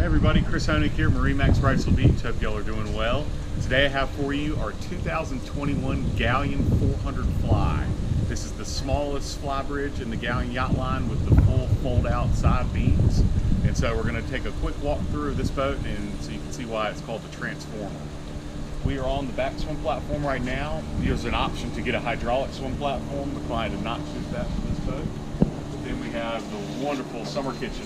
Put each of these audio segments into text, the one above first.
everybody, Chris Honig here, MarineMax Wrightsville Beach. Hope y'all are doing well. Today I have for you our 2021 Galeon 400 Fly. This is the smallest Flybridge in the Galeon yacht line with the full fold-out side beams. And so we're going to take a quick walk through of this boat, and so you can see why it's called the Transformer. We are on the back swim platform right now. There's an option to get a hydraulic swim platform. The client did not choose that for this boat. But then we have the wonderful summer kitchen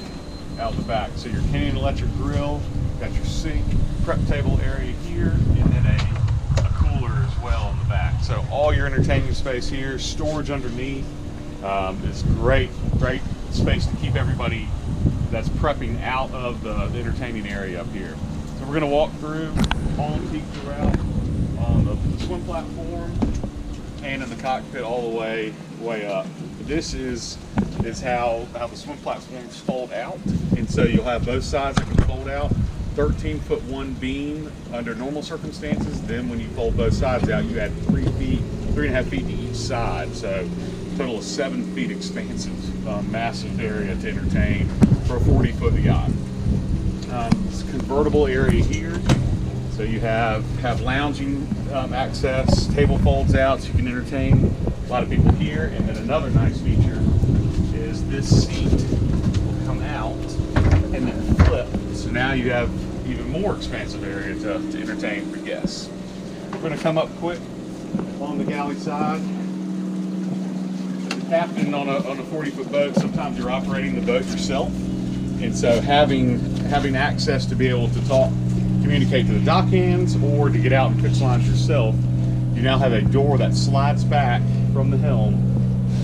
out the back. So your Canadian electric grill, got your sink, prep table area here, and then a cooler as well in the back. So all your entertaining space here, storage underneath. It's great space to keep everybody that's prepping out of the entertaining area up here. So we're going to walk through all the peak throughout on the swim platform and in the cockpit all the way up. This is how the swim platforms fold out, and so you'll have both sides that can fold out. 13-foot-1 beam under normal circumstances. Then when you fold both sides out, you add 3.5 feet to each side. So a total of 7 feet expansive, massive area to entertain for a 40-foot yacht. It's a convertible area here. So you have lounging access, table folds out so you can entertain a lot of people here. And then another nice feature is this seat will come out and then flip. So now you have even more expansive area to entertain for guests. We're going to come up quick on the galley side. The captain on a 40-foot boat, sometimes you're operating the boat yourself. And so having access to be able to communicate to the dock hands or to get out and fix lines yourself, you now have a door that slides back from the helm.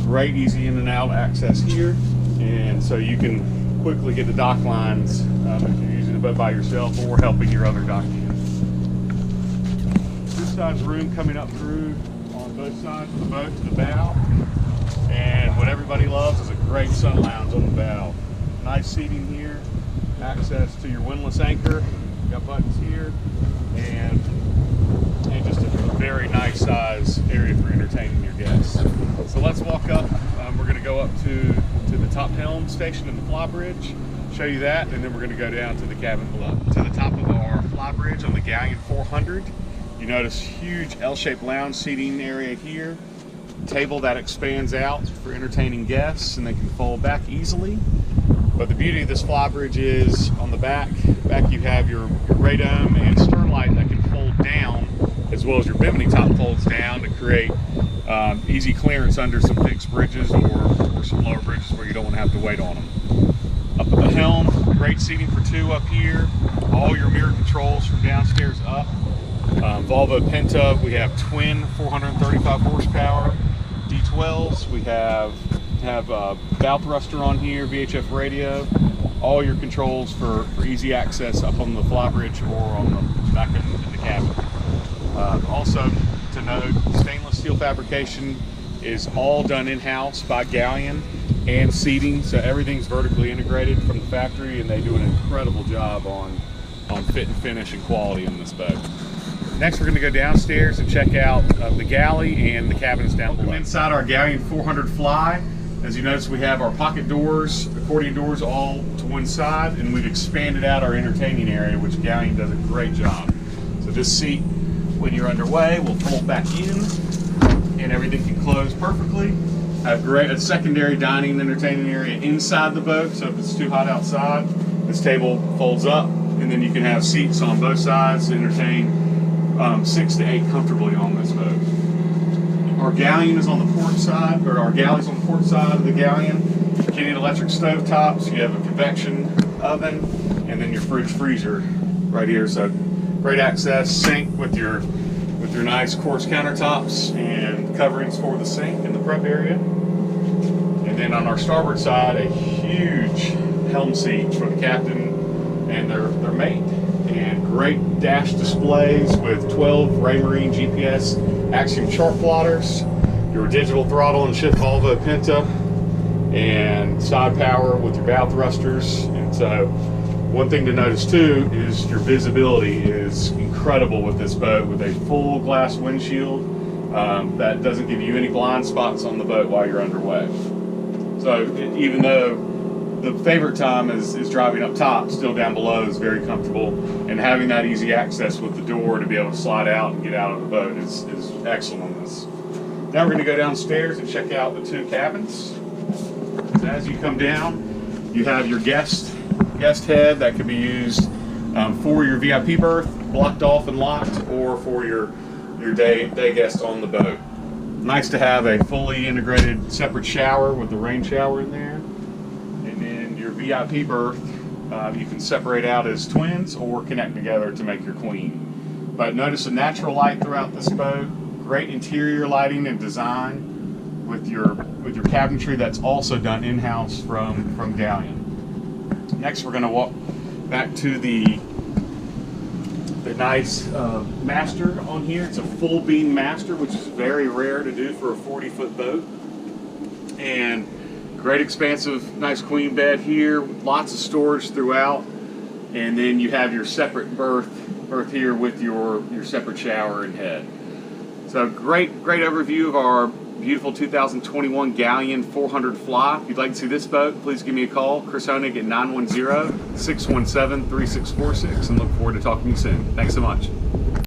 Great easy in and out access here, and so you can quickly get the dock lines if you're using the boat by yourself or helping your other dock hands. This side's room coming up through on both sides of the boat to the bow, and what everybody loves is a great sun lounge on the bow. Nice seating here, access to your windlass anchor. Got buttons here, and just a very nice size area for entertaining your guests. So let's walk up. We're going to go up to the top helm station in the Flybridge, show you that, and then we're going to go down to the cabin below. To the top of our Flybridge on the Galeon 400, you notice huge L-shaped lounge seating area here. Table that expands out for entertaining guests, and they can fold back easily. But the beauty of this Flybridge is on the back you have your radome and stern light that can fold down, as well as your bimini top folds down to create easy clearance under some fixed bridges or some lower bridges where you don't want to have to wait on them. Up at the helm, great seating for two up here. All your mirror controls from downstairs up. Volvo Penta, we have twin 435 horsepower D12s. We have bow thruster on here, VHF radio, all your controls for easy access up on the Flybridge or on the back in the cabin. Also to note, stainless steel fabrication is all done in-house by Galeon, and seating, so everything's vertically integrated from the factory, and they do an incredible job on fit and finish and quality on this boat. Next, we're going to go downstairs and check out the galley and the cabins down below. Inside our Galeon 400 Fly, as you notice, we have our pocket doors, accordion doors all to one side, and we've expanded out our entertaining area, which Galeon does a great job. So this seat, when you're underway, will fold back in, and everything can close perfectly. Have a secondary dining and entertaining area inside the boat, so if it's too hot outside, this table folds up, and then you can have seats on both sides to entertain 6 to 8 comfortably on this boat. Our Galeon is on the port side, or our galley's on the port side of the Galeon. Canadian electric stove tops. You have a convection oven, and then your fridge freezer right here. So great access, sink with your nice quartz countertops and coverings for the sink in the prep area. And then on our starboard side, a huge helm seat for the captain and their mate. And great dash displays with 12 Raymarine GPS Axiom chart plotters, your digital throttle and shift Volvo Penta, and side power with your bow thrusters. And so one thing to notice too is your visibility is incredible with this boat, with a full glass windshield that doesn't give you any blind spots on the boat while you're underway. So even though the favorite time is driving up top. Still down below is very comfortable, and having that easy access with the door to be able to slide out and get out of the boat is excellent. Now we're going to go downstairs and check out the 2 cabins. So as you come down, you have your guest head that can be used for your VIP berth, blocked off and locked, or for your day guest on the boat. Nice to have a fully integrated separate shower with the rain shower in there. And then your VIP berth, you can separate out as twins or connect together to make your queen. But notice the natural light throughout this boat, great interior lighting and design with your cabinetry that's also done in-house from Galeon. Next, we're going to walk back to the nice master on here. It's a full beam master, which is very rare to do for a 40-foot boat. And great expansive, nice queen bed here, lots of storage throughout. And then you have your separate berth here with your separate shower and head. So great overview of our beautiful 2021 Galeon 400 Fly. If you'd like to see this boat, please give me a call, Chris Honig at 910-617-3646, and look forward to talking to you soon. Thanks so much.